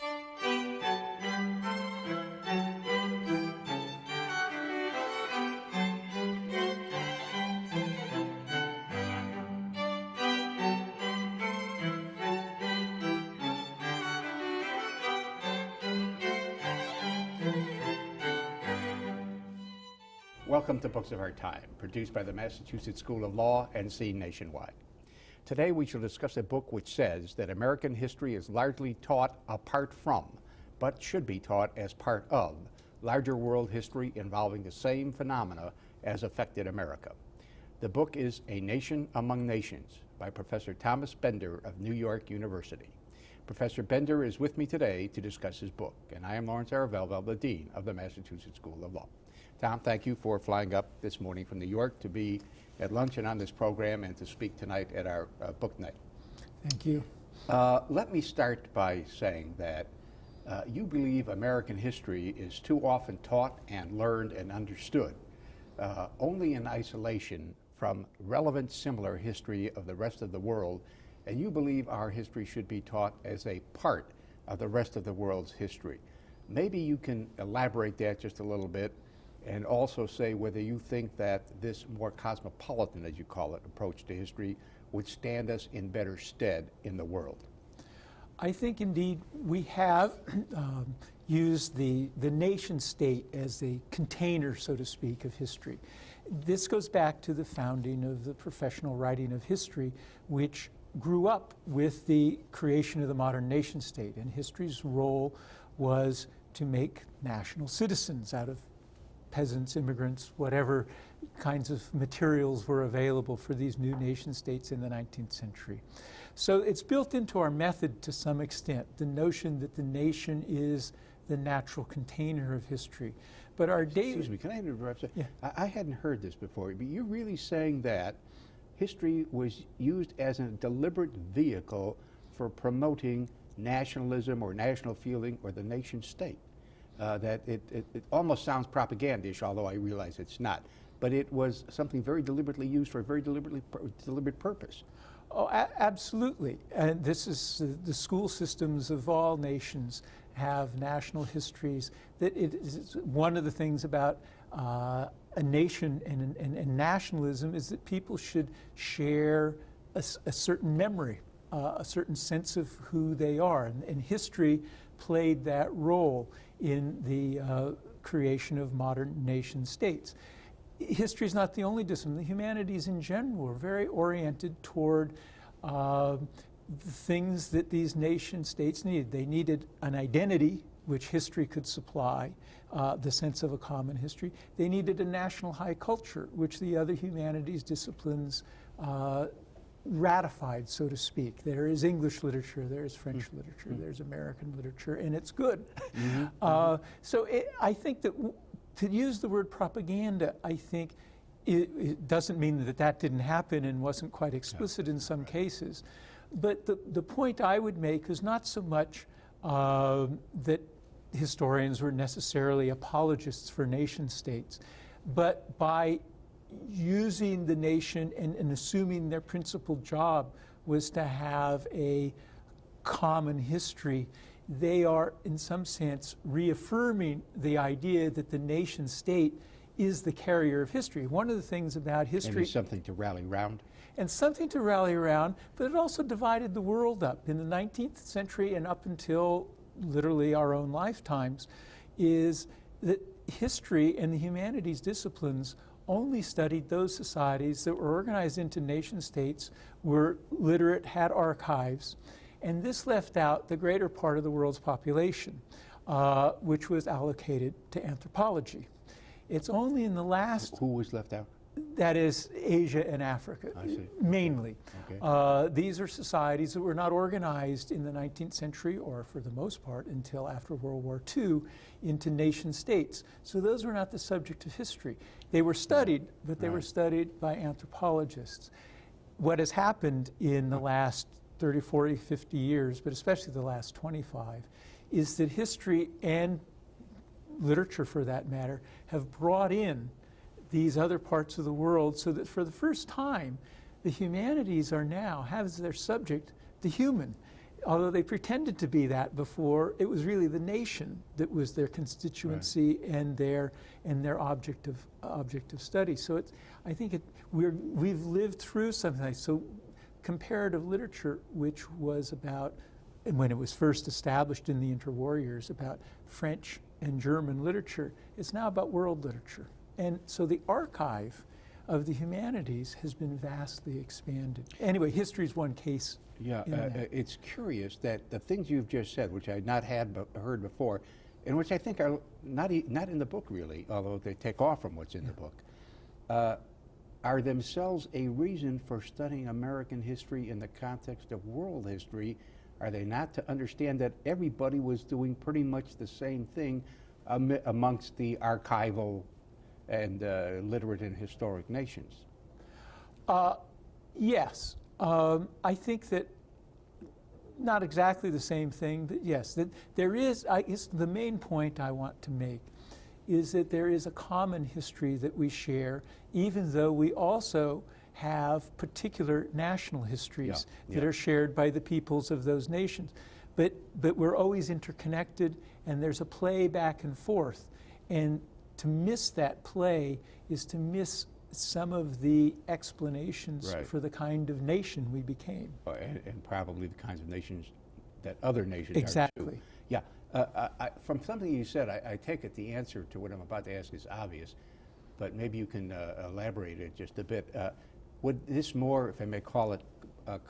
Welcome to Books of Our Time, produced by the Massachusetts School of Law and seen nationwide. Today we shall discuss a book which says that American history is largely taught apart from, but should be taught as part of, larger world history involving the same phenomena as affected America. The book is A Nation Among Nations by Professor Thomas Bender of New York University. Professor Bender is with me today to discuss his book, and I am Lawrence R. Velvel, the Dean of the Massachusetts School of Law. Tom, thank you for flying up this morning from New York to be at luncheon on this program and to speak tonight at our book night. Thank you. Let me start by saying that you believe American history is too often taught and learned and understood only in isolation from relevant similar history of the rest of the world, and you believe our history should be taught as a part of the rest of the world's history. Maybe you can elaborate that just a little bit and also say whether you think that this more cosmopolitan, as you call it, approach to history would stand us in better stead in the world. I think indeed we have used the nation state as the container, so to speak, of history. This goes back to the founding of the professional writing of history, which grew up with the creation of the modern nation state. And history's role was to make national citizens out of peasants, immigrants, whatever kinds of materials were available for these new nation states in the 19th century. So it's built into our method to some extent, the notion that the nation is the natural container of history. But our Excuse me, can I interrupt? Yeah. I hadn't heard this before, but you're really saying that history was used as a deliberate vehicle for promoting nationalism or national feeling or the nation state. That it almost sounds propagandish, although I realize it's not. But it was something very deliberately used for a very deliberate purpose. Oh, absolutely. And this is the school systems of all nations have national histories. That it is one of the things about a nation and nationalism is that people should share a certain memory, a certain sense of who they are. And history played that role in the creation of modern nation states. History is not the only discipline. The humanities in general are very oriented toward the things that these nation states needed. They needed an identity, which history could supply, the sense of a common history. They needed a national high culture, which the other humanities disciplines ratified, so to speak. There is English literature, there is French literature, there's American literature, and it's good. So I think that to use the word propaganda, I think it doesn't mean that that didn't happen and wasn't quite explicit in some cases. But the point I would make is not so much that historians were necessarily apologists for nation states, but by using the nation and assuming their principal job was to have a common history, they are in some sense reaffirming the idea that the nation state is the carrier of history. One of the things about history— And it's something to rally around. And something to rally around, but it also divided the world up. In the 19th century and up until literally our own lifetimes, is that history and the humanities disciplines only studied those societies that were organized into nation states, were literate, had archives, and this left out the greater part of the world's population, which was allocated to anthropology. It's only in the last— Who was left out? That is Asia and Africa, mainly. Okay. These are societies that were not organized in the 19th century, or for the most part until after World War II, into nation states. So those were not the subject of history. They were studied, but they were studied by anthropologists. What has happened in the last 30, 40, 50 years, but especially the last 25, is that history and literature, for that matter, have brought in these other parts of the world, so that for the first time, the humanities are now, have as their subject the human. although they pretended to be that before, it was really the nation that was their constituency and their object of study. So it's, I think we've lived through something like, so comparative literature, which was about, and when it was first established in the interwar years, about French and German literature, it's now about world literature. And so the archive of the humanities has been vastly expanded. Anyway, history is one case. Yeah, it's curious that the things you've just said, which I had not heard before, and which I think are not in the book really, although they take off from what's in the book, are themselves a reason for studying American history in the context of world history. Are they not, to understand that everybody was doing pretty much the same thing amongst the archival and literate and historic nations? Yes. I think that not exactly the same thing, but yes, that there is, I guess the main point I want to make is that there is a common history that we share, even though we also have particular national histories that are shared by the peoples of those nations. But we're always interconnected, and there's a play back and forth. And to miss that play is to miss some of the explanations for the kind of nation we became. And probably the kinds of nations that other nations are too. Yeah. From something you said, I take it the answer to what I'm about to ask is obvious, but maybe you can elaborate it just a bit. Would this more, if I may call it, a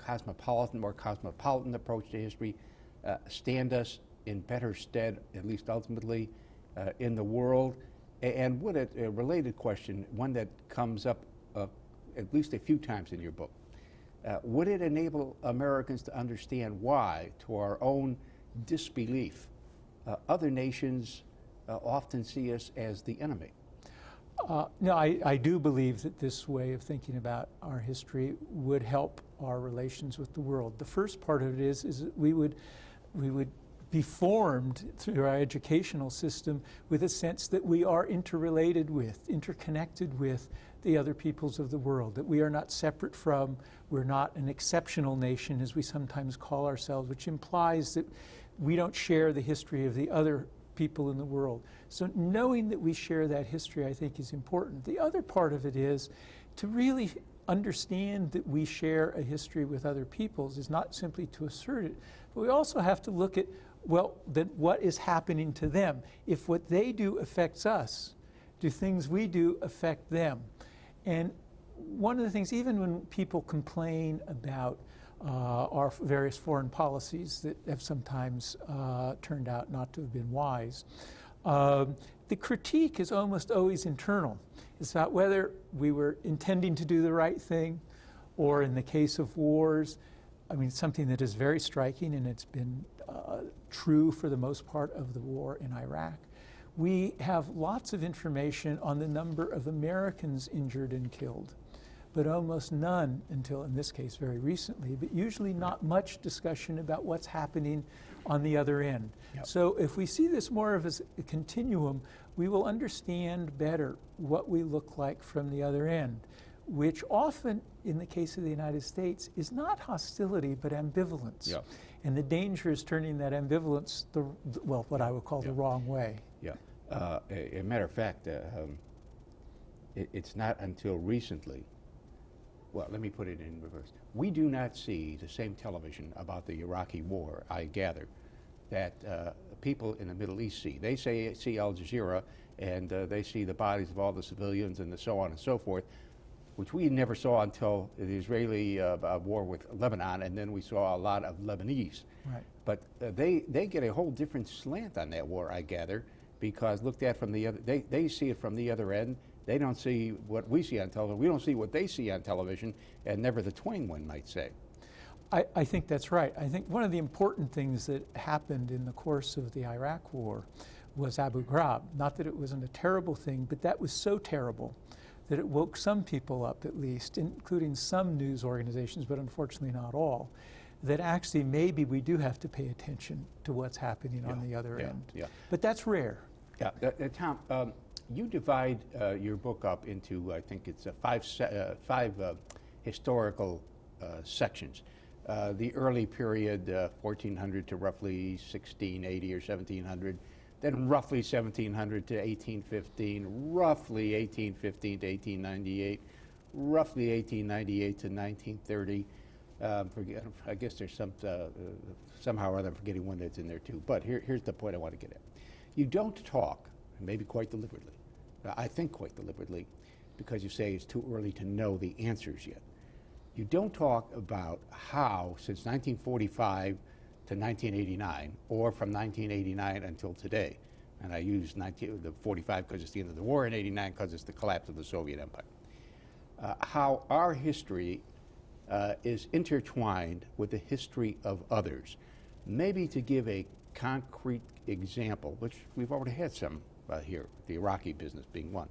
more cosmopolitan approach to history stand us in better stead, at least ultimately, in the world? And would it, a related question, one that comes up at least a few times in your book, would it enable Americans to understand why, to our own disbelief, other nations often see us as the enemy? No, I do believe that this way of thinking about our history would help our relations with the world. The first part of it is that we would be formed through our educational system with a sense that we are interrelated with, interconnected with the other peoples of the world, that we are not separate from, we're not an exceptional nation as we sometimes call ourselves, which implies that we don't share the history of the other people in the world. So knowing that we share that history, I think, is important. The other part of it is to really understand that we share a history with other peoples is not simply to assert it, but we also have to look at, well, then what is happening to them? If what they do affects us, do things we do affect them? And one of the things, even when people complain about our various foreign policies that have sometimes turned out not to have been wise, the critique is almost always internal. It's about whether we were intending to do the right thing, or in the case of wars, I mean, something that is very striking, and it's been true for the most part of the war in Iraq. We have lots of information on the number of Americans injured and killed, but almost none until, in this case, very recently, but usually not much discussion about what's happening on the other end. Yep. So if we see this more of as a continuum, we will understand better what we look like from the other end, which often, in the case of the United States, is not hostility, but ambivalence. Yep. And the danger is turning that ambivalence, what I would call the wrong way. Yeah. A matter of fact, it's not until recently, well, let me put it in reverse. We do not see the same television about the Iraqi war, I gather, that people in the Middle East see. They see Al Jazeera, and they see the bodies of all the civilians and so on and so forth, which we never saw until the Israeli war with Lebanon, and then we saw a lot of Lebanese. Right. But they get a whole different slant on that war, I gather, because looked at from the other, they see it from the other end. They don't see what we see on television. We don't see what they see on television, and never the twain, one might say. I think that's right. I think one of the important things that happened in the course of the Iraq war was Abu Ghraib. Not that it wasn't a terrible thing, but that was so terrible that it woke some people up, at least, including some news organizations, but unfortunately not all, that actually maybe we do have to pay attention to what's happening on the other end. Yeah. But that's rare. Yeah. Tom, you divide your book up into, I think it's five historical sections. the early period, 1400 to roughly 1680 or 1700, then roughly 1700 to 1815, roughly 1815 to 1898, roughly 1898 to 1930. I guess there's somehow or other I'm forgetting one that's in there too. But here's the point I want to get at. You don't talk, maybe quite deliberately, I think quite deliberately, because you say it's too early to know the answers yet. You don't talk about how, since 1945 to 1989, or from 1989 until today, and I use the 45 because it's the end of the war, and 89 because it's the collapse of the Soviet Empire, how our history is intertwined with the history of others. Maybe to give a concrete example, which we've already had some here, the Iraqi business being one.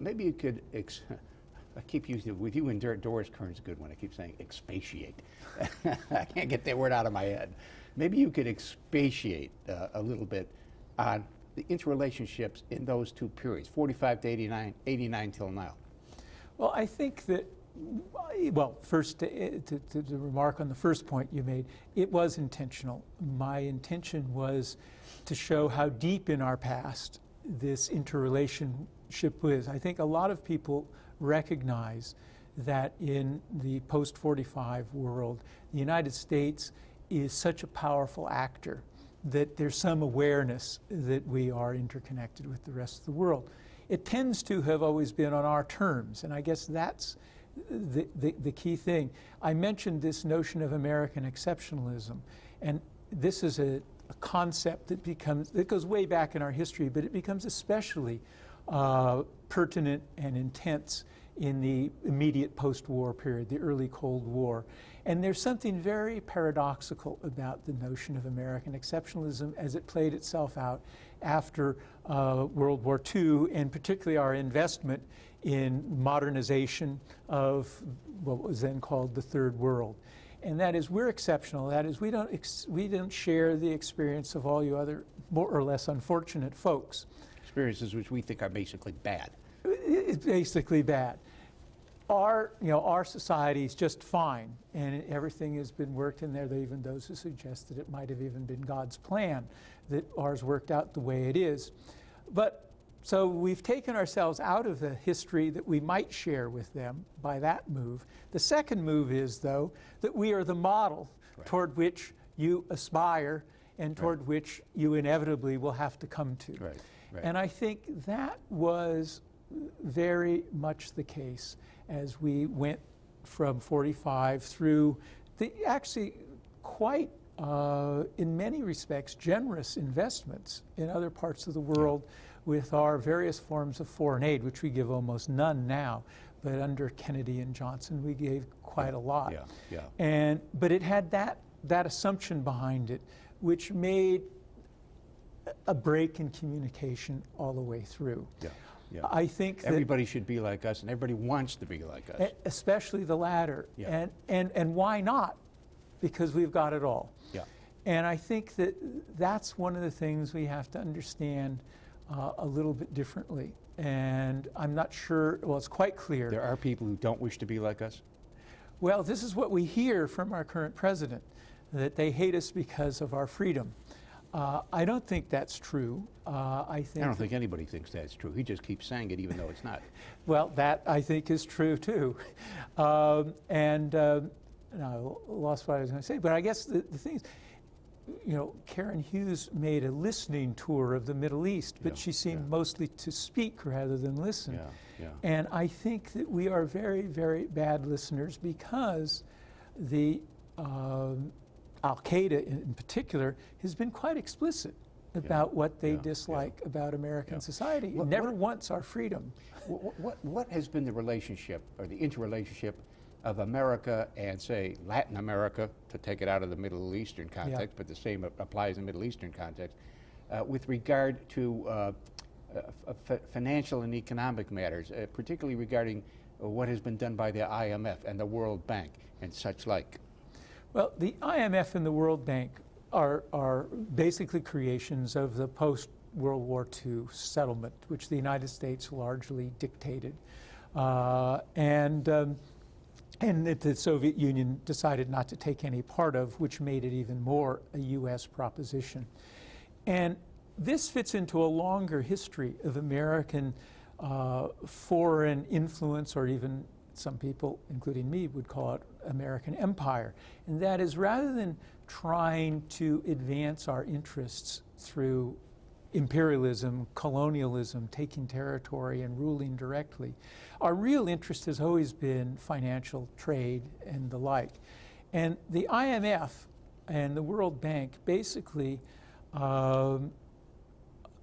Maybe you could, I keep using it with you, and Doris Kearns is a good one. I keep saying expatiate. I can't get that word out of my head. Maybe you could expatiate a little bit on the interrelationships in those two periods, 45 to 89, 89 till now. Well, I think that, well, first to remark on the first point you made, it was intentional. My intention was to show how deep in our past this interrelationship is. I think a lot of people recognize that in the post-45 world, the United States is such a powerful actor that there's some awareness that we are interconnected with the rest of the world. It tends to have always been on our terms, and I guess that's the key thing. I mentioned this notion of American exceptionalism, and this is a concept that goes way back in our history, but it becomes especially pertinent and intense in the immediate post-war period, the early Cold War. And there's something very paradoxical about the notion of American exceptionalism as it played itself out after World War II, and particularly our investment in modernization of what was then called the Third World. And that is, we're exceptional. That is, we don't share the experience of all you other more or less unfortunate folks. Experiences which we think are basically bad. It's basically bad. Our society is just fine, and everything has been worked in there. There are even those who suggest that it might have even been God's plan that ours worked out the way it is. But so we've taken ourselves out of the history that we might share with them by that move. The second move is, though, that we are the model toward which you aspire and toward which you inevitably will have to come to. Right. And I think that was very much the case as we went from 45 through the actually quite, in many respects, generous investments in other parts of the world with our various forms of foreign aid, which we give almost none now. But under Kennedy and Johnson, we gave quite a lot. But it had that assumption behind it, which made a break in communication all the way through. I think that everybody should be like us, and everybody wants to be like us. Especially the latter. And why not? Because we've got it all. And I think that that's one of the things we have to understand a little bit differently. And I'm not sure, well, it's quite clear. There are people who don't wish to be like us? Well, this is what we hear from our current president, that they hate us because of our freedom. I don't think that's true. I don't think anybody thinks that's true. He just keeps saying it even though it's not. Well, that I think is true too. And I lost what I was going to say, but I guess the thing is, Karen Hughes made a listening tour of the Middle East, but she seemed mostly to speak rather than listen. And I think that we are very, very bad listeners because the Al-Qaeda in particular has been quite explicit about what they dislike about American society. Never wants our freedom. What has been the relationship or the interrelationship of America and, say, Latin America, to take it out of the Middle Eastern context, but the same applies in Middle Eastern context, with regard to financial and economic matters, particularly regarding what has been done by the IMF and the World Bank and such like? Well, the IMF and the World Bank are basically creations of the post-World War II settlement, which the United States largely dictated. and that the Soviet Union decided not to take any part of, which made it even more a U.S. proposition. And this fits into a longer history of American foreign influence, or even some people, including me, would call it American empire. And that is, rather than trying to advance our interests through imperialism, colonialism, taking territory and ruling directly, our real interest has always been financial trade and the like. And the IMF and the World Bank basically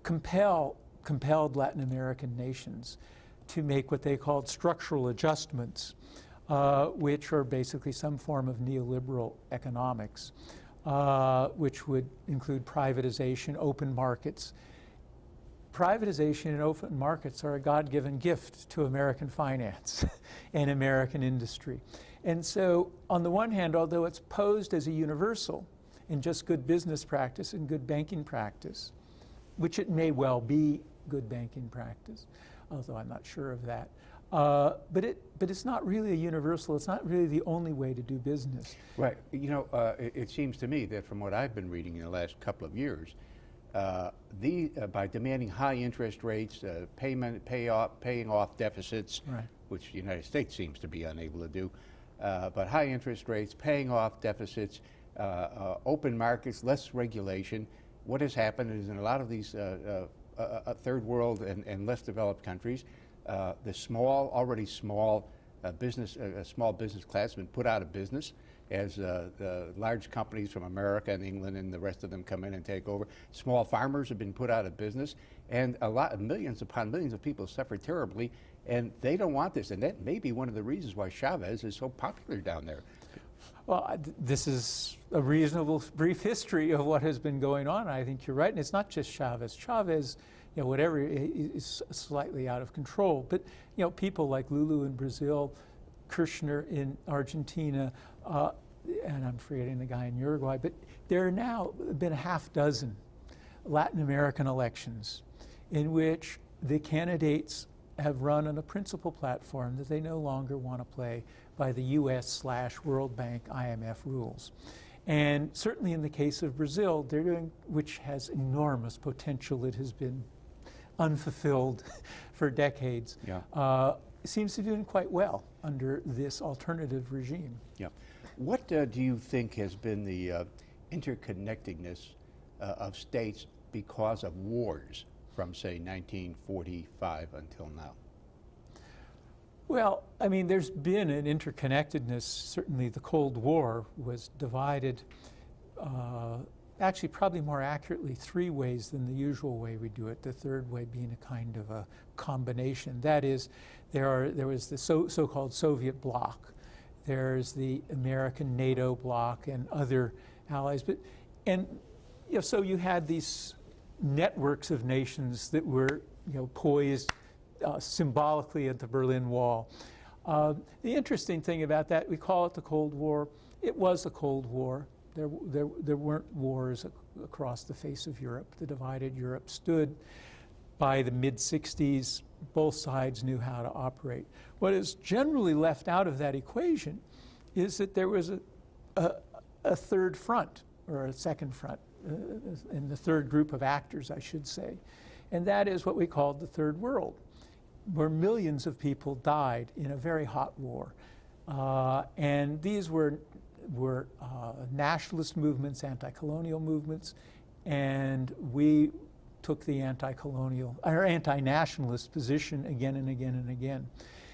compelled Latin American nations to make what they called structural adjustments, which are basically some form of neoliberal economics, which would include privatization, open markets. Privatization and open markets are a God-given gift to American finance and American industry. And so, on the one hand, although it's posed as a universal and just good business practice and good banking practice, which it may well be good banking practice, although I'm not sure of that, but it's not really a universal. It's not really the only way to do business. Right. You know, it seems to me that from what I've been reading in the last couple of years, by demanding high interest rates, paying off deficits, right, which the United States seems to be unable to do, but high interest rates, paying off deficits, open markets, less regulation. What has happened is in a lot of these third world and less developed countries, the already small business class has been put out of business as the large companies from America and England and the rest of them come in and take over. Small farmers have been put out of business, and millions upon millions of people suffer terribly, and they don't want this. And that may be one of the reasons why Chavez is so popular down there. Well, this is a reasonable brief history of what has been going on. I think you're right, and it's not just Chavez. Chavez, you know, whatever, is slightly out of control. But you know, people like Lula in Brazil, Kirchner in Argentina, and I'm forgetting the guy in Uruguay. But there are now been a half dozen Latin American elections in which the candidates have run on a principal platform that they no longer want to play by the US/World Bank IMF rules. And certainly in the case of Brazil, they're doing, which has enormous potential. It has been unfulfilled for decades. Yeah. Seems to be doing quite well under this alternative regime. Yeah. What do you think has been the interconnectedness of states because of wars from, say, 1945 until now? Well, I mean, there's been an interconnectedness. Certainly the Cold War was divided, actually probably more accurately, three ways than the usual way we do it, the third way being a kind of a combination. That is, there was the so-called Soviet bloc, there's the American NATO bloc and other allies. So you had these networks of nations that were, you know, poised symbolically at the Berlin Wall. The interesting thing about that, we call it the Cold War. It was a Cold War. There weren't wars across the face of Europe. The divided Europe stood. By the mid-60s, both sides knew how to operate. What is generally left out of that equation is that there was a third front, or a second front, and the third group of actors, I should say. And that is what we called the Third World, where millions of people died in a very hot war. And these were nationalist movements, anti-colonial movements, and we took the anti-colonial or anti-nationalist position again and again and again.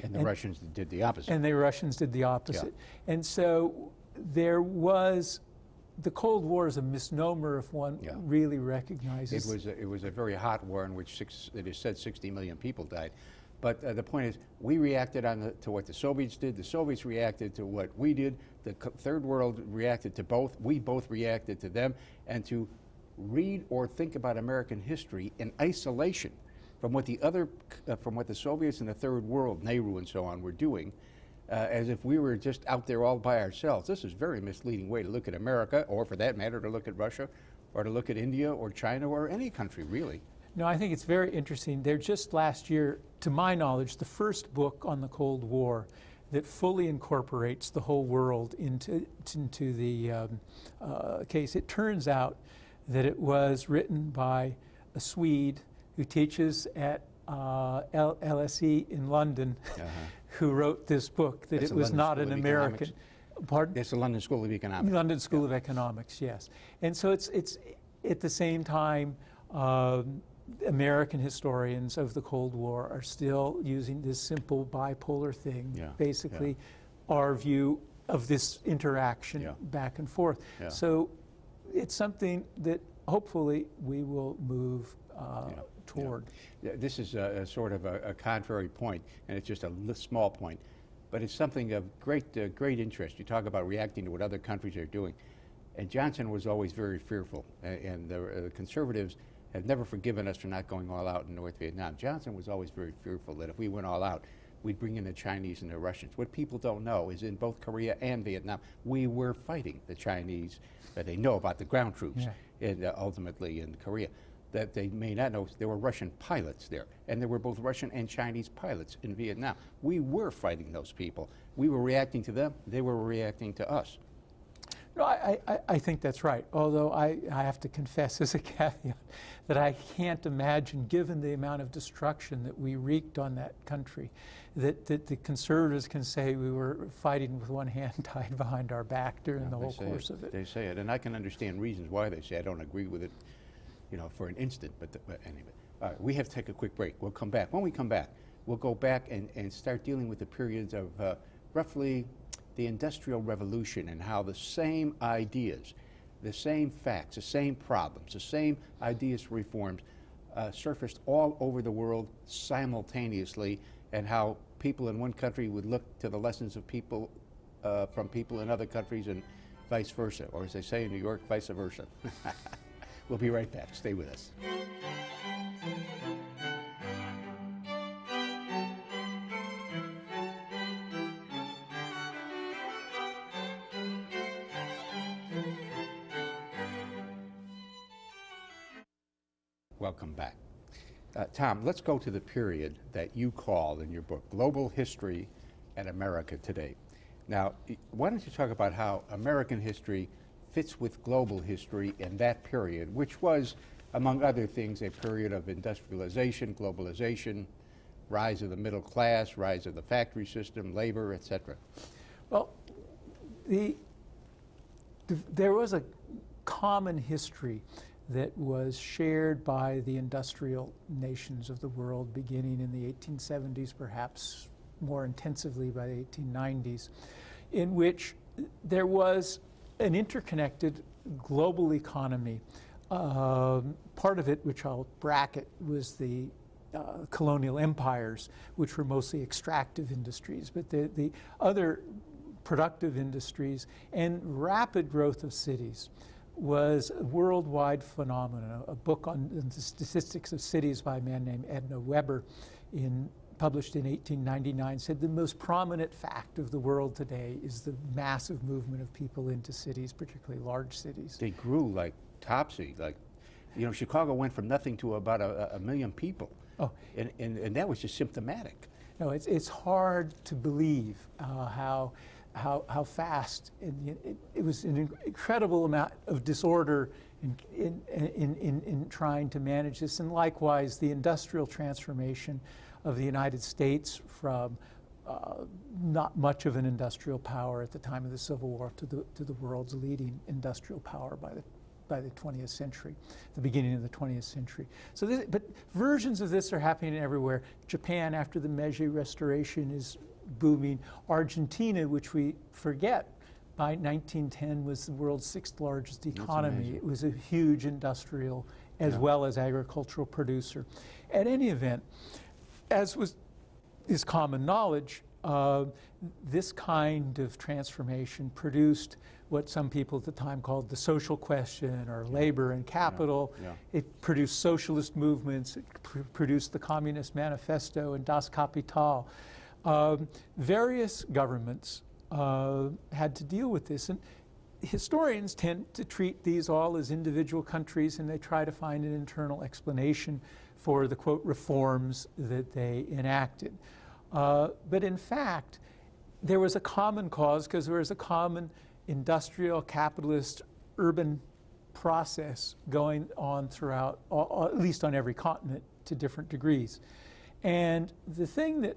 And the Russians did the opposite. And the Russians did the opposite. Yeah. And so there was, the Cold War is a misnomer if one really recognizes. It was a very hot war in which it is said 60 million people died. But the point is, we reacted to what the Soviets did. The Soviets reacted to what we did. The Third World reacted to both. We both reacted to them. And to read or think about American history in isolation from what the Soviets and the Third World, Nehru and so on, were doing, as if we were just out there all by ourselves. This is a very misleading way to look at America, or for that matter, to look at Russia, or to look at India or China or any country, really. No, I think it's very interesting. There just last year, to my knowledge, the first book on the Cold War that fully incorporates the whole world into the case. It turns out that it was written by a Swede who teaches at LSE in London, who wrote this book, that That's it was not an American. Pardon? It's the London School of Economics. London School of Economics, yes. And so it's at the same time, American historians of the Cold War are still using this simple bipolar thing, basically our view of this interaction back and forth. So it's something that hopefully we will move toward. This is a sort of a contrary point, and it's just a small point, but it's something of great interest. You talk about reacting to what other countries are doing, and Johnson was always very fearful, and the conservatives have never forgiven us for not going all out in North Vietnam. Johnson was always very fearful that if we went all out, we'd bring in the Chinese and the Russians. What people don't know is in both Korea and Vietnam, we were fighting the Chinese. They know about the ground troops, and ultimately in Korea. That they may not know, there were Russian pilots there, and there were both Russian and Chinese pilots in Vietnam. We were fighting those people. We were reacting to them, they were reacting to us. No, I think that's right, although I have to confess as a caveat that I can't imagine, given the amount of destruction that we wreaked on that country, that the conservatives can say we were fighting with one hand tied behind our back during the whole course of it. They say it, and I can understand reasons why they say it. I don't agree with it, for an instant, but anyway. All right, we have to take a quick break. We'll come back. When we come back, we'll go back and start dealing with the periods of roughly the Industrial Revolution and how the same ideas, the same facts, the same problems, the same ideas for reforms surfaced all over the world simultaneously, and how people in one country would look to the lessons of people from people in other countries and vice versa, or as they say in New York, vice versa. We'll be right back. Stay with us. Welcome back. Tom, let's go to the period that you call in your book, Global History and America Today. Now, why don't you talk about how American history fits with global history in that period, which was, among other things, a period of industrialization, globalization, rise of the middle class, rise of the factory system, labor, etc. Well, there was a common history that was shared by the industrial nations of the world beginning in the 1870s, perhaps more intensively by the 1890s, in which there was an interconnected global economy. Part of it, which I'll bracket, was the colonial empires, which were mostly extractive industries, but the other productive industries and rapid growth of cities was a worldwide phenomenon. A book on the statistics of cities by a man named Edna Weber, published in 1899, said the most prominent fact of the world today is the massive movement of people into cities, particularly large cities. They grew like topsy. Like, Chicago went from nothing to about a million people. Oh, and that was just symptomatic. No, it's hard to believe how fast. It was an incredible amount of disorder in trying to manage this, and likewise the industrial transformation of the United States from not much of an industrial power at the time of the Civil War to the world's leading industrial power by the 20th century, the beginning of the 20th century. So, but versions of this are happening everywhere. Japan, after the Meiji Restoration, is booming. Argentina, which we forget, by 1910 was the world's 6th largest economy. It was a huge industrial as well as agricultural producer. At any event, as is common knowledge, this kind of transformation produced what some people at the time called the social question, or labor and capital. It produced socialist movements. It produced the Communist Manifesto and Das Kapital. Various governments had to deal with this, and historians tend to treat these all as individual countries, and they try to find an internal explanation for the, quote, reforms that they enacted. But in fact, there was a common cause because there was a common industrial, capitalist, urban process going on throughout, at least on every continent to different degrees. And the thing that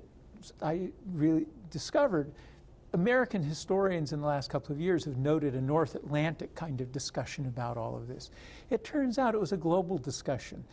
I really discovered, American historians in the last couple of years have noted a North Atlantic kind of discussion about all of this. It turns out it was a global discussion.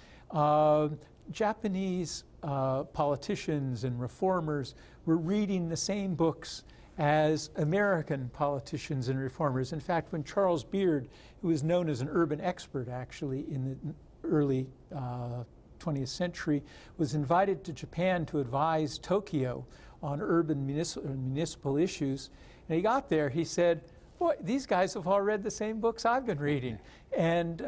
Japanese politicians and reformers were reading the same books as American politicians and reformers. In fact, when Charles Beard, who was known as an urban expert actually in the early 20th century, was invited to Japan to advise Tokyo on urban municipal issues, and he got there, he said, boy, these guys have all read the same books I've been reading. And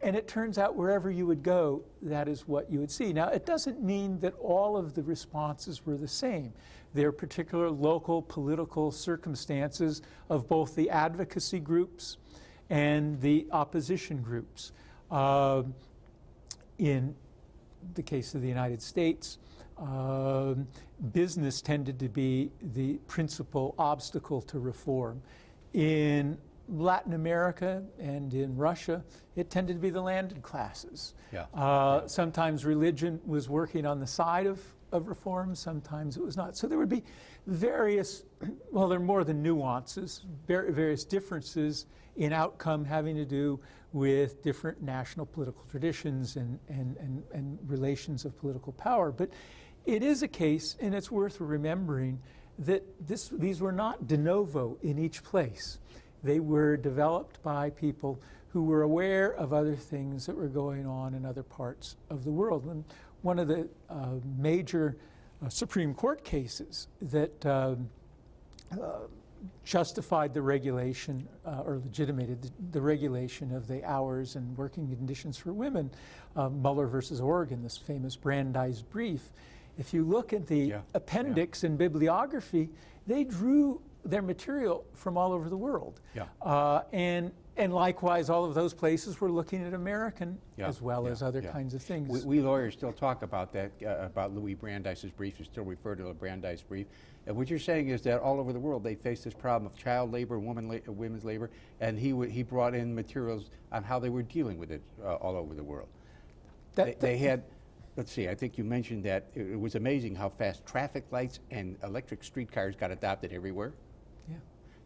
it turns out wherever you would go, that is what you would see. Now, it doesn't mean that all of the responses were the same. There are particular local political circumstances of both the advocacy groups and the opposition groups. In the case of the United States, business tended to be the principal obstacle to reform. In Latin America and in Russia, it tended to be the landed classes. Sometimes religion was working on the side of reform, sometimes it was not. So there would be various, well, there are more than nuances, various differences in outcome having to do with different national political traditions and relations of political power. But it is a case, and it's worth remembering, that these were not de novo in each place. They were developed by people who were aware of other things that were going on in other parts of the world. And one of the major Supreme Court cases that justified the regulation or legitimated the regulation of the hours and working conditions for women, Muller versus Oregon, this famous Brandeis brief. If you look at the appendix and bibliography, they drew their material from all over the world. And likewise, all of those places were looking at American as well as other kinds of things. We lawyers still talk about that, about Louis Brandeis's brief. You still refer to the Brandeis brief. And what you're saying is that all over the world they face this problem of child labor, women's labor, and he brought in materials on how they were dealing with it all over the world. They had, let's see, I think you mentioned that it was amazing how fast traffic lights and electric streetcars got adopted everywhere.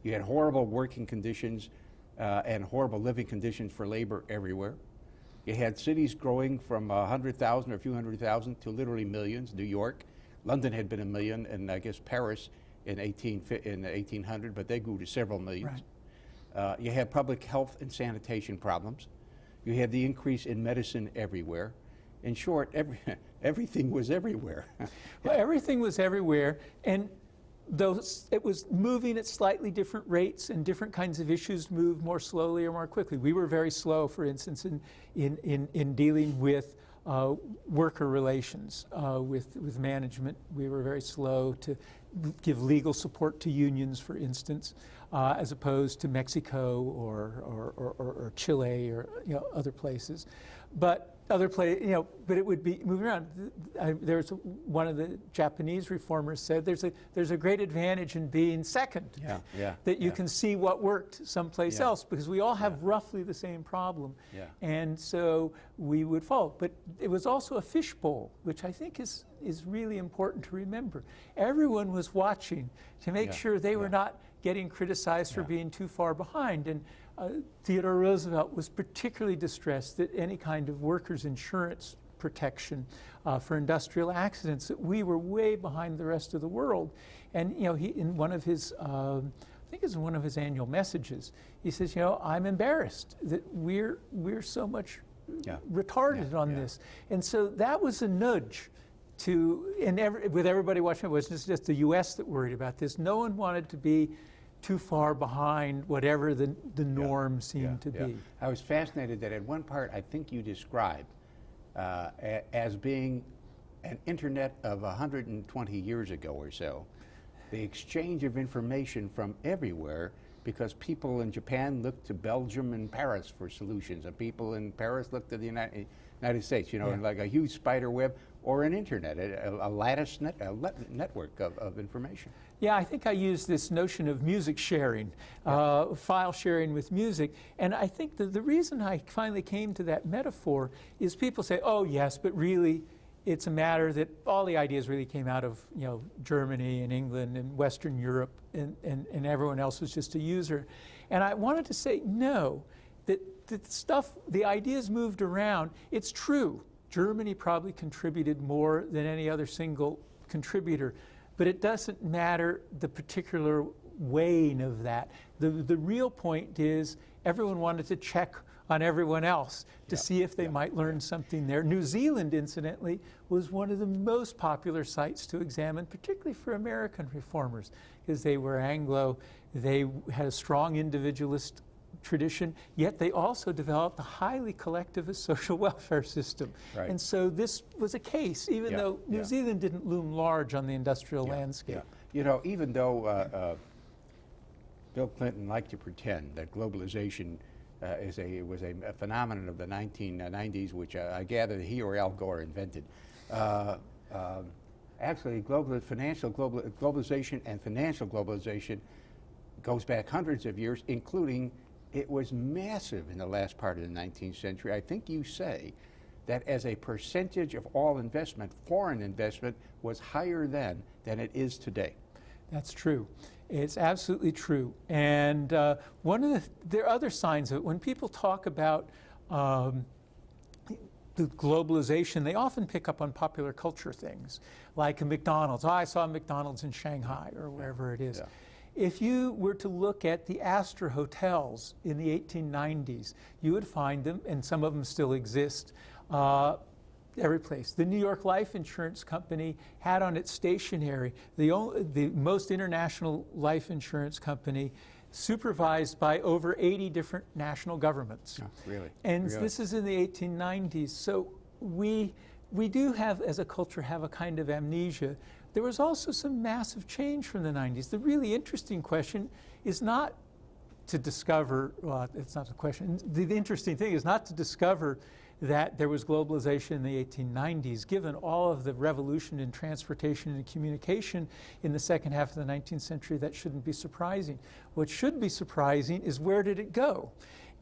You had horrible working conditions and horrible living conditions for labor everywhere. You had cities growing from 100,000 or a few 100,000 to literally millions. New York, London had been 1 million, and I guess Paris in 1800, but they grew to several millions. You had public health and sanitation problems. You had the increase in medicine everywhere. In short, everything was everywhere. Well, everything was everywhere, and though it was moving at slightly different rates and different kinds of issues moved more slowly or more quickly. We were very slow, for instance, in dealing with worker relations with management. We were very slow to give legal support to unions, for instance, as opposed to Mexico or Chile or other places. But but it would be moving around. There's one of the Japanese reformers said there's a great advantage in being second. That you can see what worked someplace else, because we all have roughly the same problem. And so we would follow. But it was also a fishbowl, which I think is really important to remember. Everyone was watching to make sure they were not getting criticized for being too far behind. And Theodore Roosevelt was particularly distressed that any kind of workers' insurance protection for industrial accidents, that we were way behind the rest of the world. And he, in one of his, I think it's one of his annual messages, he says, I'm embarrassed that we're so much retarded on this. And so that was a nudge to, with everybody watching, it wasn't just the U.S. that worried about this. No one wanted to be too far behind whatever the norm seemed to be. I was fascinated that at one part I think you described as being an internet of 120 years ago or so. The exchange of information from everywhere, because people in Japan looked to Belgium and Paris for solutions, and people in Paris looked to the United States, and like a huge spider web. or an internet, a lattice network of information. Yeah, I think I use this notion of music sharing, file sharing with music. And I think that the reason I finally came to that metaphor is people say, oh, yes, but really it's a matter that all the ideas really came out of, you know, Germany and England and Western Europe, and everyone else was just a user. And I wanted to say, no, that the ideas moved around. It's true. Germany probably contributed more than any other single contributor, but it doesn't matter the particular weighing of that. The real point is everyone wanted to check on everyone else to see if they might learn something there. New Zealand, incidentally, was one of the most popular sites to examine, particularly for American reformers, because they were Anglo, they had a strong individualist tradition, yet they also developed a highly collectivist social welfare system. Right. And so this was a case, even though New Zealand didn't loom large on the industrial landscape. Yeah. You know, even though Bill Clinton liked to pretend that globalization was a phenomenon of the 1990s, which I gather he or Al Gore invented. Actually, globalization and financial globalization goes back hundreds of years, including it was massive in the last part of the 19th century. I think you say that as a percentage of all investment, foreign investment was higher then than it is today. That's true. It's absolutely true. And there are other signs of it. When people talk about the globalization, they often pick up on popular culture things, like a McDonald's. Oh, I saw a McDonald's in Shanghai or wherever it is. Yeah. If you were to look at the Astor hotels in the 1890s, you would find them, and some of them still exist, every place. The New York Life Insurance Company had on its stationery the most international life insurance company, supervised by over 80 different national governments. Oh, really? And this is in the 1890s. So we do have, as a culture, have a kind of amnesia. There was also some massive change from the 90s. The really interesting question is not to discover, well, it's not a question. The interesting thing is not to discover that there was globalization in the 1890s. Given all of the revolution in transportation and communication in the second half of the 19th century, that shouldn't be surprising. What should be surprising is where did it go?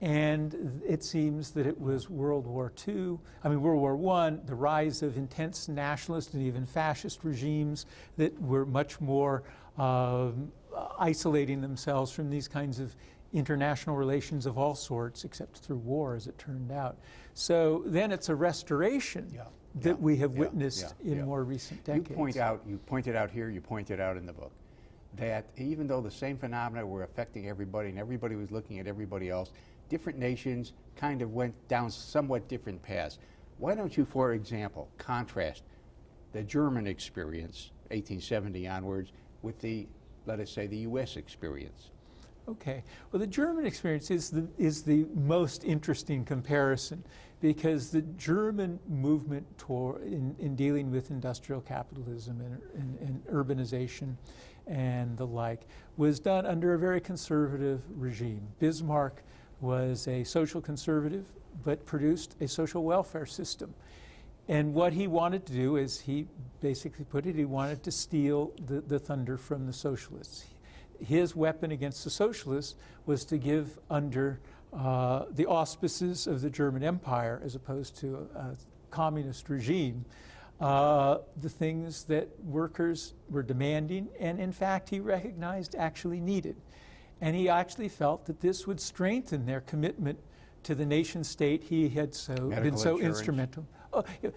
And it seems that it was World War I, the rise of intense nationalist and even fascist regimes that were much more isolating themselves from these kinds of international relations of all sorts, except through war, as it turned out. So then it's a restoration that we have witnessed in more recent decades. You pointed out here, you pointed out in the book, that even though the same phenomena were affecting everybody and everybody was looking at everybody else, different nations kind of went down somewhat different paths. Why don't you, for example, contrast the German experience, 1870 onwards, with the, let us say, the U.S. experience? Okay. Well, the German experience is the most interesting comparison, because the German movement in dealing with industrial capitalism and urbanization and the like was done under a very conservative regime. Bismarck was a social conservative, but produced a social welfare system. And what he wanted to do, as he basically put it, he wanted to steal the thunder from the socialists. His weapon against the socialists was to give under the auspices of the German Empire, as opposed to a communist regime, the things that workers were demanding, and in fact he recognized actually needed. And he actually felt that this would strengthen their commitment to the nation state he had been so instrumental.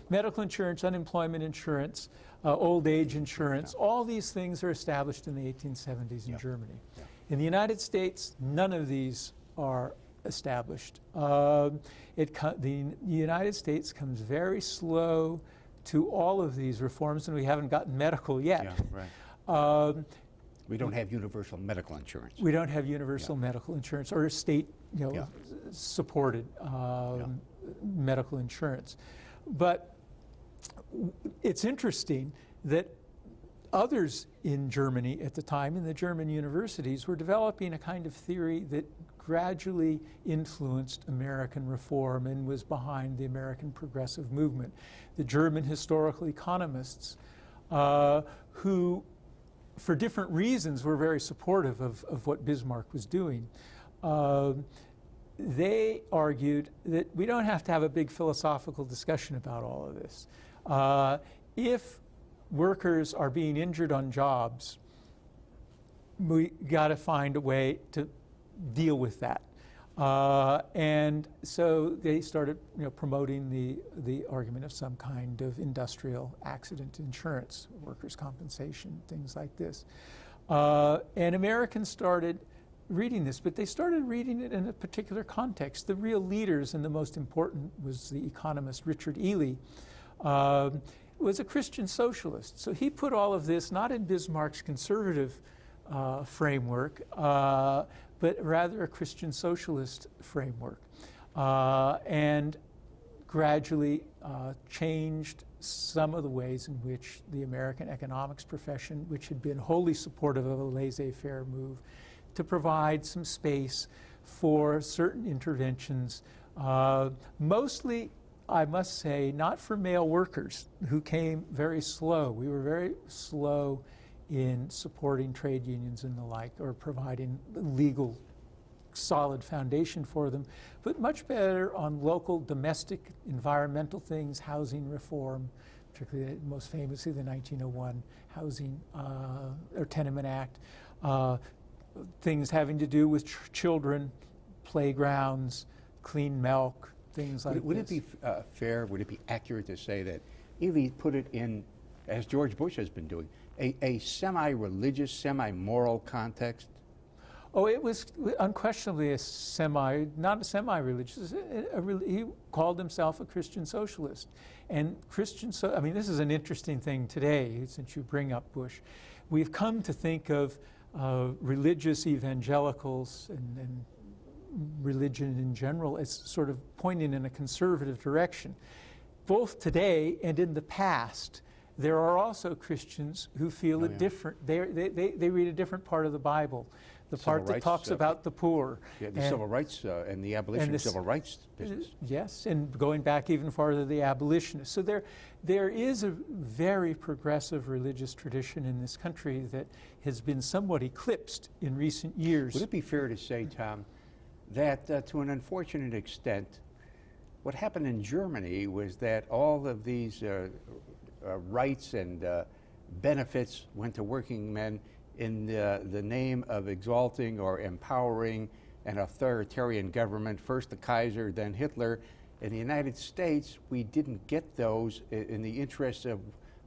Medical insurance, unemployment insurance, old age insurance, all these things are established in the 1870s in Germany. In the United States, none of these are established. The United States comes very slow to all of these reforms, and we haven't gotten medical yet. Yeah, right. We don't have universal medical insurance. We don't have universal medical insurance or state, supported medical insurance. But it's interesting that others in Germany at the time, in the German universities, were developing a kind of theory that gradually influenced American reform and was behind the American progressive movement. The German historical economists, who, for different reasons, were very supportive of what Bismarck was doing. They argued that we don't have to have a big philosophical discussion about all of this. If workers are being injured on jobs, we got to find a way to deal with that. And so they started, promoting the argument of some kind of industrial accident insurance, workers' compensation, things like this. And Americans started reading this, but they started reading it in a particular context. The real leaders, and the most important was the economist Richard Ely, was a Christian socialist. So he put all of this not in Bismarck's conservative framework, but rather a Christian socialist framework, and gradually changed some of the ways in which the American economics profession, which had been wholly supportive of a laissez-faire move, to provide some space for certain interventions, mostly, I must say, not for male workers, who came very slow. We were very slow in supporting trade unions and the like, or providing legal solid foundation for them, but much better on local domestic environmental things, housing reform, particularly most famously the 1901 Housing or Tenement Act, things having to do with children, playgrounds, clean milk, things like would this. Would it be fair, would it be accurate to say that Ely put it in, as George Bush has been doing, a semi-religious, semi-moral context? Oh, it was unquestionably not a semi-religious. He called himself a Christian socialist. And I mean, this is an interesting thing today, since you bring up Bush. We've come to think of religious evangelicals and religion in general as sort of pointing in a conservative direction. Both today and in the past, there are also Christians who feel different. They read a different part of the Bible, the part that talks about the poor. Yeah, the civil rights and the abolition of civil rights business. Yes, and going back even farther, the abolitionists. So there is a very progressive religious tradition in this country that has been somewhat eclipsed in recent years. Would it be fair to say, Tom, that to an unfortunate extent, what happened in Germany was that all of these rights and benefits went to working men in the name of exalting or empowering an authoritarian government, first the Kaiser, then Hitler. In the United States, we didn't get those in the interest of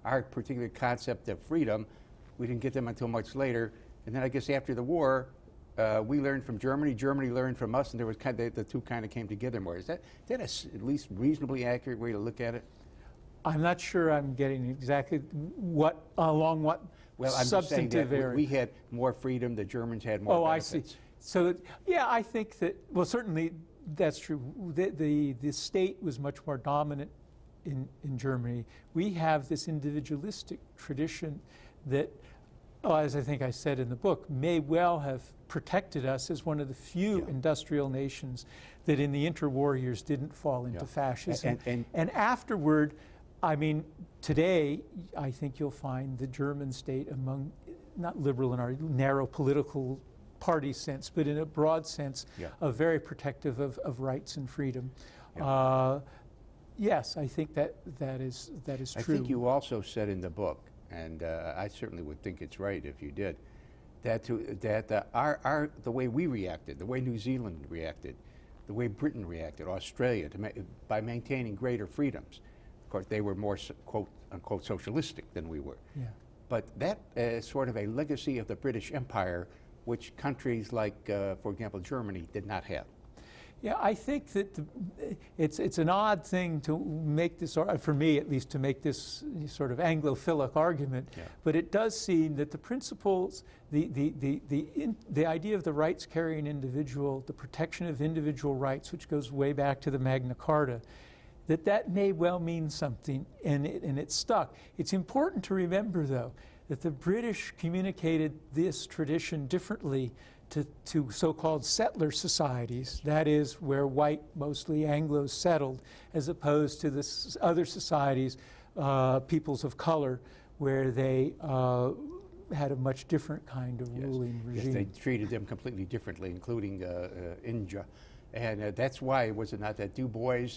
our particular concept of freedom. We didn't get them until much later. And then I guess after the war, we learned from Germany, Germany learned from us, and there was the two kind of came together more. Is that at least reasonably accurate way to look at it? I'm not sure I'm getting exactly along what substantive area. We had more freedom, the Germans had more benefits. I see. So, yeah, I think that, well, certainly that's true. The state was much more dominant in Germany. We have this individualistic tradition that, as I think I said in the book, may well have protected us as one of the few industrial nations that in the interwar years didn't fall into fascism. And afterward, I mean, today, I think you'll find the German state among, not liberal in our narrow political party sense, but in a broad sense, very protective of rights and freedom. Yes, I think that is true. I think you also said in the book, and I certainly would think it's right if you did, that the way we reacted, the way New Zealand reacted, the way Britain reacted, Australia, by maintaining greater freedoms. Of course, they were more, quote, unquote, socialistic than we were. Yeah. But that is sort of a legacy of the British Empire, which countries like, for example, Germany did not have. Yeah, I think that it's an odd thing to make this, for me at least, to make this sort of Anglophilic argument, but it does seem that the principles, the idea of the rights-carrying individual, the protection of individual rights, which goes way back to the Magna Carta, that may well mean something, and it stuck. It's important to remember, though, that the British communicated this tradition differently to so-called settler societies, that is, where white, mostly Anglos settled, as opposed to the other societies, peoples of color, where they had a much different kind of ruling regime. Yes, they treated them completely differently, including India. And that's why, was it not, that Du Bois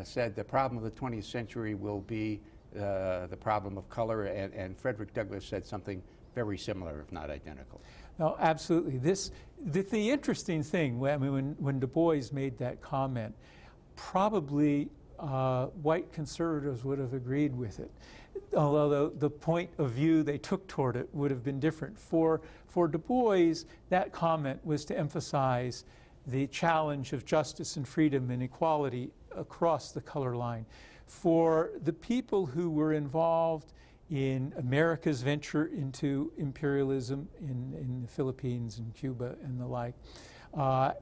said the problem of the 20th century will be the problem of color, and Frederick Douglass said something very similar, if not identical. No, absolutely. The interesting thing, I mean, when Du Bois made that comment, probably white conservatives would have agreed with it, although the point of view they took toward it would have been different. For Du Bois, that comment was to emphasize the challenge of justice and freedom and equality across the color line. For the people who were involved in America's venture into imperialism in the Philippines and Cuba and the like,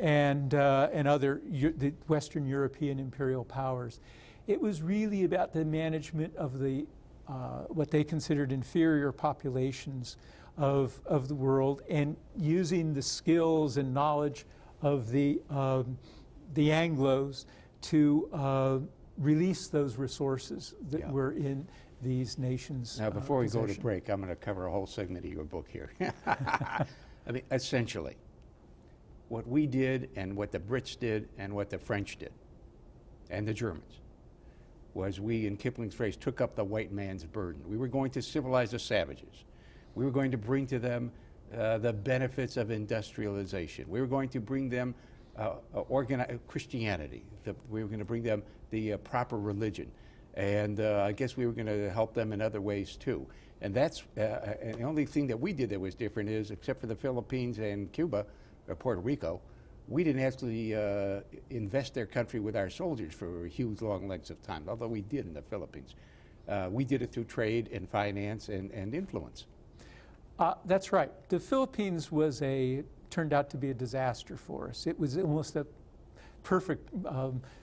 and other the Western European imperial powers, it was really about the management of the what they considered inferior populations of the world, and using the skills and knowledge of the Anglos to release those resources that were in these nations. Now, before we go to break, I'm going to cover a whole segment of your book here. I mean, essentially, what we did and what the Brits did and what the French did and the Germans was, we, in Kipling's phrase, took up the white man's burden. We were going to civilize the savages. We were going to bring to them the benefits of industrialization. We were going to bring them Christianity. We were going to bring them the proper religion. And I guess we were going to help them in other ways too. And that's and the only thing that we did that was different is, except for the Philippines and Cuba, or Puerto Rico, we didn't actually invest their country with our soldiers for huge long lengths of time, although we did in the Philippines. We did it through trade and finance and influence. That's right. The Philippines turned out to be a disaster for us. It was almost a perfect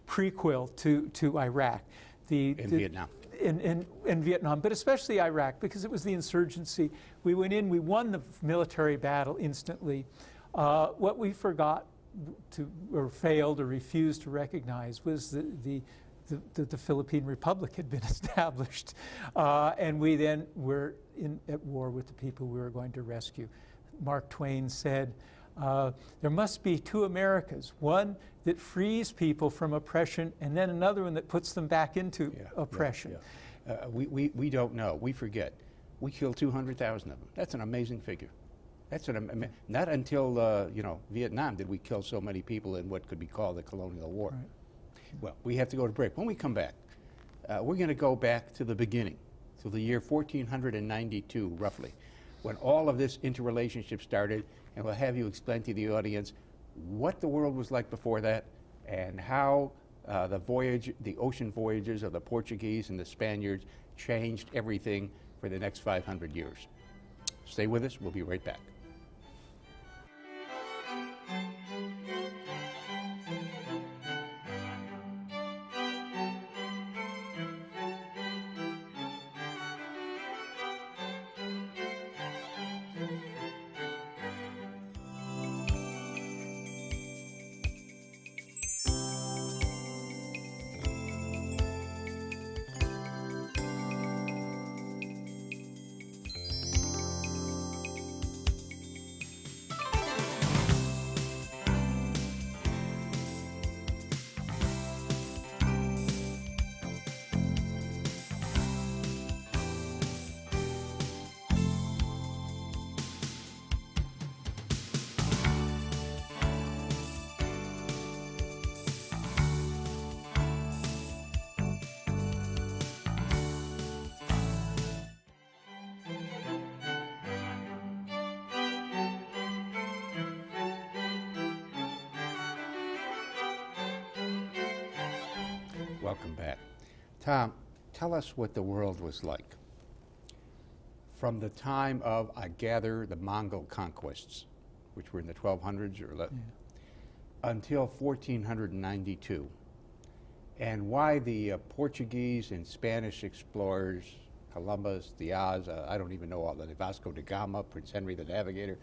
prequel to Iraq. Vietnam. In Vietnam, but especially Iraq, because it was the insurgency. We went in, we won the military battle instantly. What we forgot or failed or refused to recognize was the Philippine Republic had been established. And we then were at war with the people we were going to rescue. Mark Twain said, there must be two Americas, one that frees people from oppression, and then another one that puts them back into oppression. We don't know. We forget. We killed 200,000 of them. That's an amazing figure. That's not until Vietnam did we kill so many people in what could be called the colonial war. Right. Well, we have to go to break. When we come back, we're going to go back to the beginning, to the year 1492, roughly, when all of this interrelationship started, and we'll have you explain to the audience what the world was like before that, and how the ocean voyages of the Portuguese and the Spaniards changed everything for the next 500 years. Stay with us. We'll be right back. Welcome back. Tom, tell us what the world was like from the time of, I gather, the Mongol Conquests, which were in the 1200s or until 1492, and why the Portuguese and Spanish explorers, Columbus, Diaz, I don't even know all the Vasco da Gama, Prince Henry the Navigator,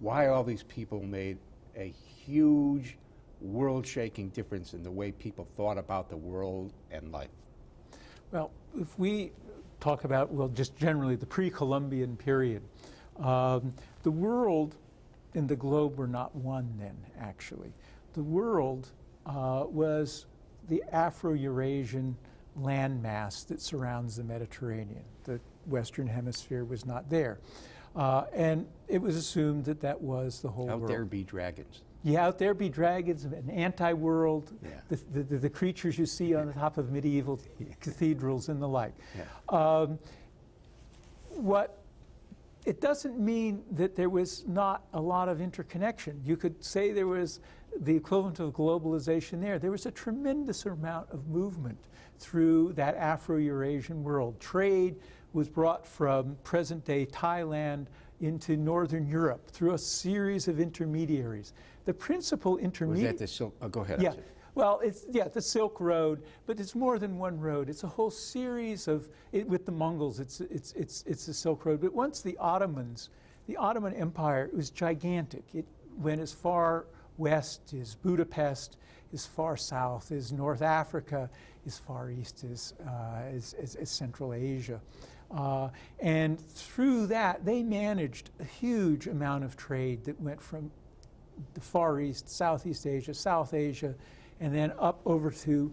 why all these people made a huge world-shaking difference in the way people thought about the world and life. Well, if we talk about, well, just generally the pre-Columbian period, the world and the globe were not one then, actually. The world was the Afro-Eurasian landmass that surrounds the Mediterranean. The Western Hemisphere was not there. And it was assumed that that was the whole world. Out there be dragons. Yeah, out there be dragons, an anti-world, Yeah. the creatures you see on the top of medieval cathedrals and the like. Yeah. It doesn't mean that there was not a lot of interconnection. You could say there was the equivalent of globalization there. There was a tremendous amount of movement through that Afro-Eurasian world. Trade was brought from present-day Thailand into Northern Europe through a series of intermediaries. The principal intermediary... Was that the Silk... Oh, go ahead. Yeah. Well, it's the Silk Road, but it's more than one road. It's a whole series of with the Mongols. It's the Silk Road. But once the Ottoman Empire was gigantic. It went as far west as Budapest, as far south as North Africa, as far east as Central Asia, and through that they managed a huge amount of trade that went from the Far East, Southeast Asia, South Asia, and then up over to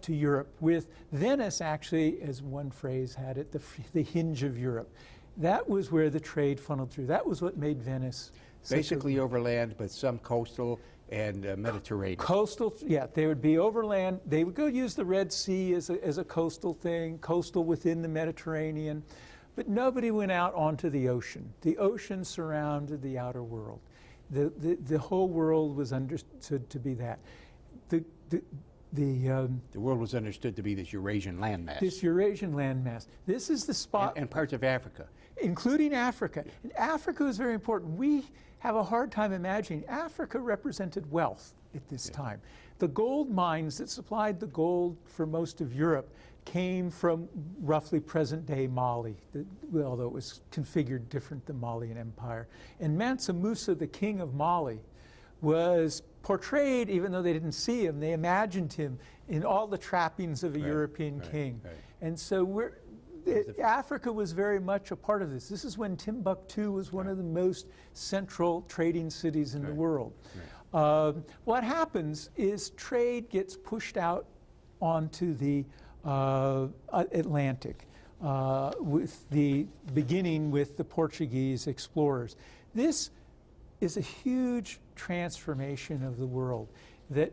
Europe, with Venice actually, as one phrase had it, the hinge of Europe. That was where the trade funneled through. That was what made Venice basically overland, but some coastal and Mediterranean. Coastal, yeah, they would be overland. They would go use the Red Sea as a coastal thing, coastal within the Mediterranean, but nobody went out onto the ocean. The ocean surrounded the outer world. The whole world was understood to be that. The world was understood to be this Eurasian landmass. This Eurasian landmass. This is the spot. And parts of Africa. Including Africa. And Africa was very important. We have a hard time imagining. Africa represented wealth at this time. The gold mines that supplied the gold for most of Europe came from roughly present-day Mali, although it was configured different than Malian Empire. And Mansa Musa, the king of Mali, was portrayed, even though they didn't see him, they imagined him in all the trappings of a European king. Right. And so Africa was very much a part of this. This is when Timbuktu was one of the most central trading cities in the world. What happens is trade gets pushed out onto the Atlantic, beginning with the Portuguese explorers. This is a huge transformation of the world. That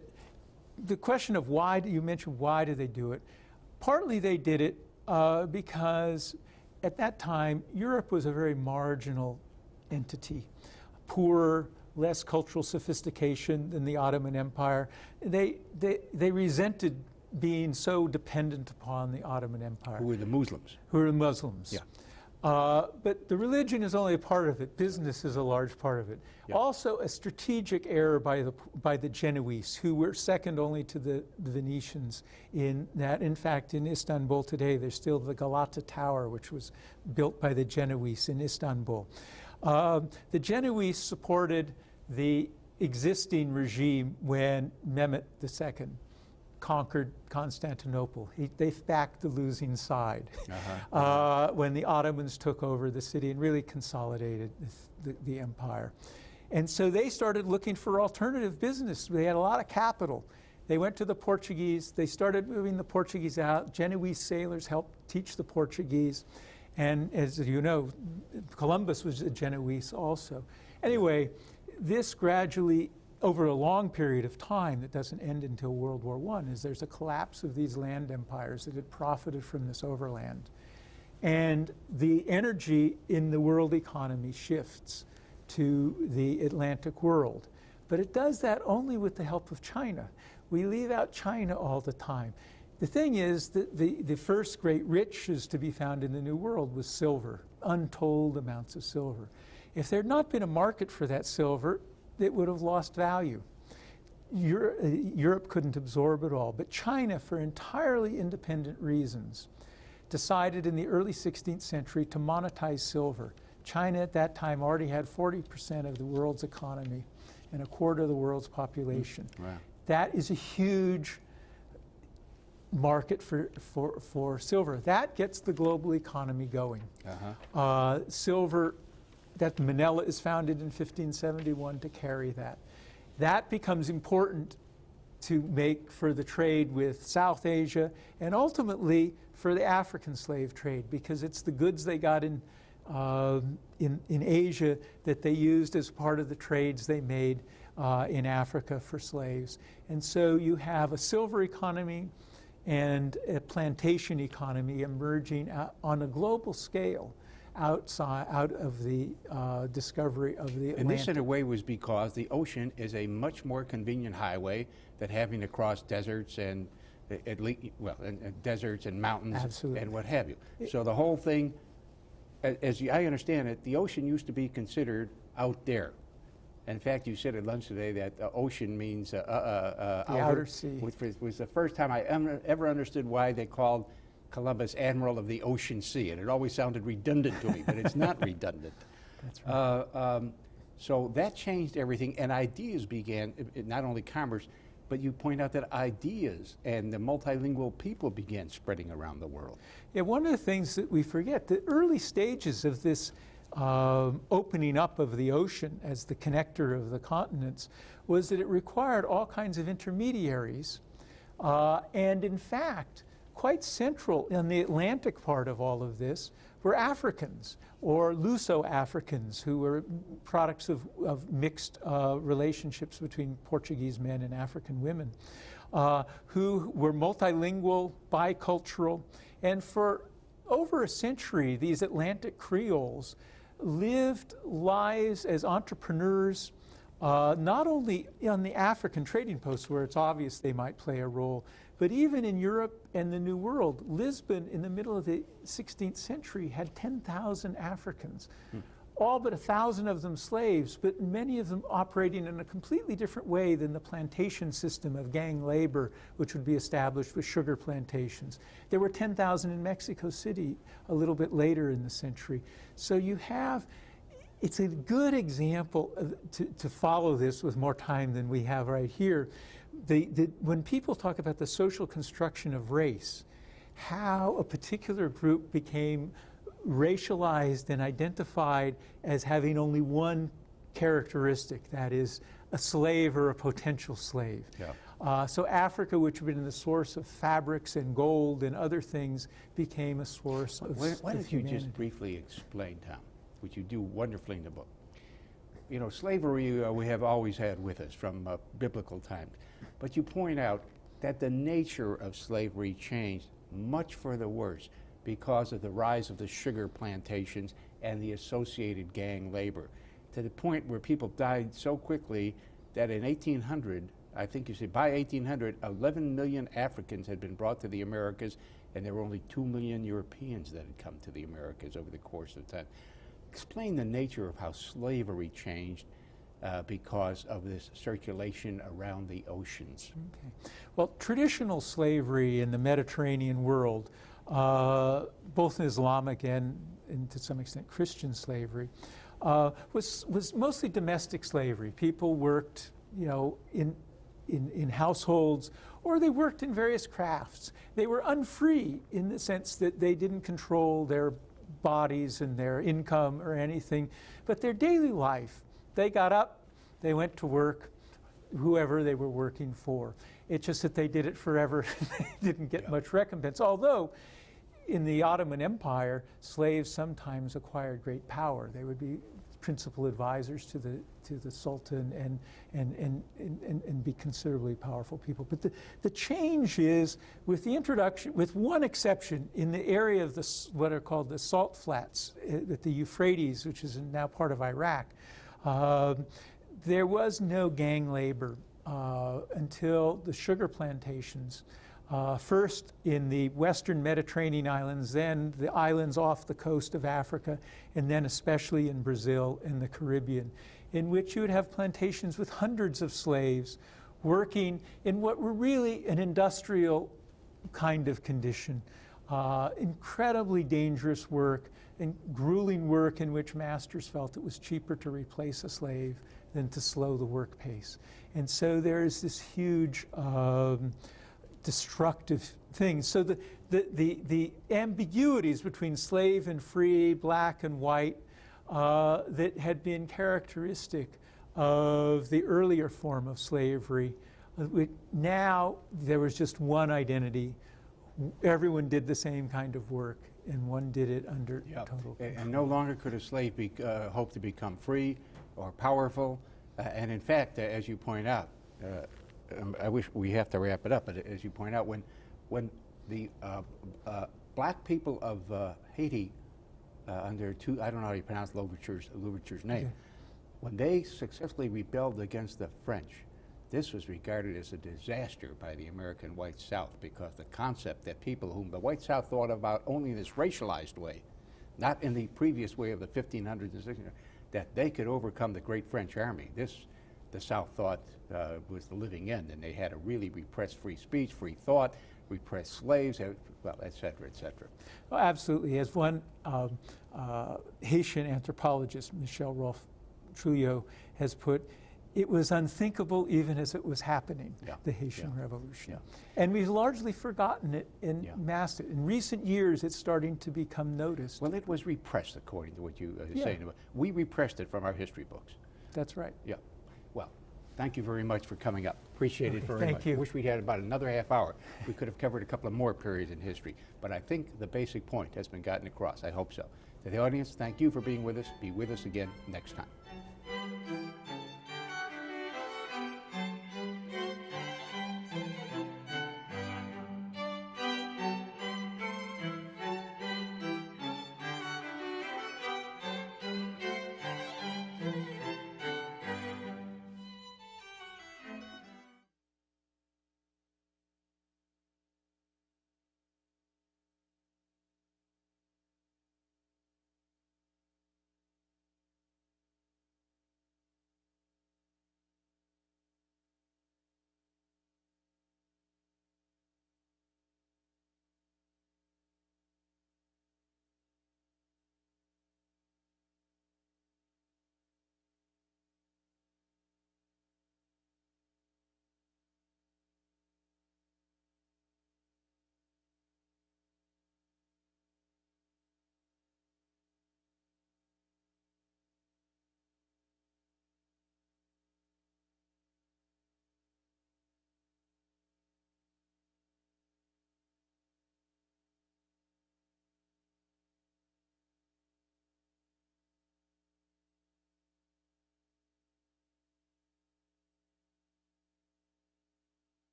the question of why, you mentioned why do they do it? Partly they did it because at that time Europe was a very marginal entity, poorer, less cultural sophistication than the Ottoman Empire. They resented being so dependent upon the Ottoman Empire. Who were the Muslims? Who were the Muslims. Yeah. But the religion is only a part of it. Business is a large part of it. Yep. Also, a strategic error by the Genoese, who were second only to the Venetians in that. In fact, in Istanbul today, there's still the Galata Tower, which was built by the Genoese in Istanbul. The Genoese supported the existing regime when Mehmet II conquered Constantinople. They backed the losing side when the Ottomans took over the city and really consolidated the empire. And so they started looking for alternative business. They had a lot of capital. They went to the Portuguese. They started moving the Portuguese out. Genoese sailors helped teach the Portuguese. And as you know, Columbus was a Genoese also. Anyway, this gradually, over a long period of time that doesn't end until World War I, is there's a collapse of these land empires that had profited from this overland. And the energy in the world economy shifts to the Atlantic world. But it does that only with the help of China. We leave out China all the time. The thing is that the first great riches to be found in the New World was silver, untold amounts of silver. If there had not been a market for that silver, it would have lost value. Europe couldn't absorb it all, but China, for entirely independent reasons, decided in the early 16th century to monetize silver. China at that time already had 40% of the world's economy and a quarter of the world's population. Wow. That is a huge market for silver. That gets the global economy going. Silver, that Manila is founded in 1571 to carry that. That becomes important to make for the trade with South Asia and ultimately for the African slave trade, because it's the goods they got in Asia that they used as part of the trades they made in Africa for slaves. And so you have a silver economy and a plantation economy emerging on a global scale out of the discovery of the Atlantic. And this, in a way, was because the ocean is a much more convenient highway than having to cross deserts and deserts and mountains. Absolutely. And what have you. So the whole thing, as I understand it, the ocean used to be considered out there. In fact, you said at lunch today that the ocean means the outer sea, which was the first time I ever understood why they called Columbus Admiral of the Ocean Sea, and it always sounded redundant to me, but it's not redundant. That's right. So that changed everything, and ideas began, not only commerce, but you point out that ideas and the multilingual people began spreading around the world. Yeah, one of the things that we forget, the early stages of this opening up of the ocean as the connector of the continents was that it required all kinds of intermediaries, and in fact, quite central in the Atlantic part of all of this were Africans or Luso-Africans, who were products of mixed relationships between Portuguese men and African women, who were multilingual, bicultural, and for over a century, these Atlantic Creoles lived lives as entrepreneurs, not only on the African trading posts where it's obvious they might play a role, but even in Europe and the New World. Lisbon in the middle of the 16th century had 10,000 Africans, all but 1,000 of them slaves, but many of them operating in a completely different way than the plantation system of gang labor, which would be established with sugar plantations. There were 10,000 in Mexico City a little bit later in the century. So you have, it's a good example to follow this with more time than we have right here. When people talk about the social construction of race, how a particular group became racialized and identified as having only one characteristic, that is a slave or a potential slave. Yeah. So Africa, which had been the source of fabrics and gold and other things, became a source of humanity. Why don't you just briefly explain, Tom, which you do wonderfully in the book. You know, slavery we have always had with us from biblical times. But you point out that the nature of slavery changed much for the worse because of the rise of the sugar plantations and the associated gang labor, to the point where people died so quickly that in 1800, I think you said by 1800, 11 million Africans had been brought to the Americas, and there were only 2 million Europeans that had come to the Americas over the course of time. Explain the nature of how slavery changed because of this circulation around the oceans. Okay. Well, traditional slavery in the Mediterranean world, both in Islamic and to some extent Christian slavery, was mostly domestic slavery. People worked, you know, in households, or they worked in various crafts. They were unfree in the sense that they didn't control their bodies and their income or anything, but their daily life, they got up, they went to work, whoever they were working for. It's just that they did it forever. They didn't get much recompense. Although in the Ottoman Empire, slaves sometimes acquired great power. They would be principal advisors to the Sultan and be considerably powerful people. But the change is with the introduction, with one exception, in the area of what are called the salt flats at the Euphrates, which is now part of Iraq. There was no gang labor until the sugar plantations. First in the western Mediterranean islands, then the islands off the coast of Africa, and then especially in Brazil and the Caribbean, in which you would have plantations with hundreds of slaves working in what were really an industrial kind of condition. Incredibly dangerous work, and grueling work in which masters felt it was cheaper to replace a slave than to slow the work pace. And so there's this huge destructive thing. So the ambiguities between slave and free, black and white, that had been characteristic of the earlier form of slavery, now there was just one identity. Everyone did the same kind of work, and one did it under total control. And no longer could a slave hope to become free or powerful. And in fact, as you point out, I wish we have to wrap it up, but as you point out, when the black people of Haiti, under I don't know how you pronounce Louverture's name, Okay. when they successfully rebelled against the French, this was regarded as a disaster by the American white South, because the concept that people whom the white South thought about only in this racialized way, not in the previous way of the 1500s and 1600s, that they could overcome the great French army. This, the South thought, was the living end, and they had to really repress free speech, free thought, repress slaves, well, et cetera, et cetera. Well, absolutely. As one Haitian anthropologist, Michel Rolfe Trujillo, has put, it was unthinkable even as it was happening, the Haitian Revolution. And we've largely forgotten it and masked it. In recent years, it's starting to become noticed. Well, it was repressed, according to what you are saying. We repressed it from our history books. That's right. Yeah. Well, thank you very much for coming up. Appreciate it very much. Thank you. I wish we had about another half hour. We could have covered a couple of more periods in history, but I think the basic point has been gotten across. I hope so. To the audience, thank you for being with us. Be with us again next time.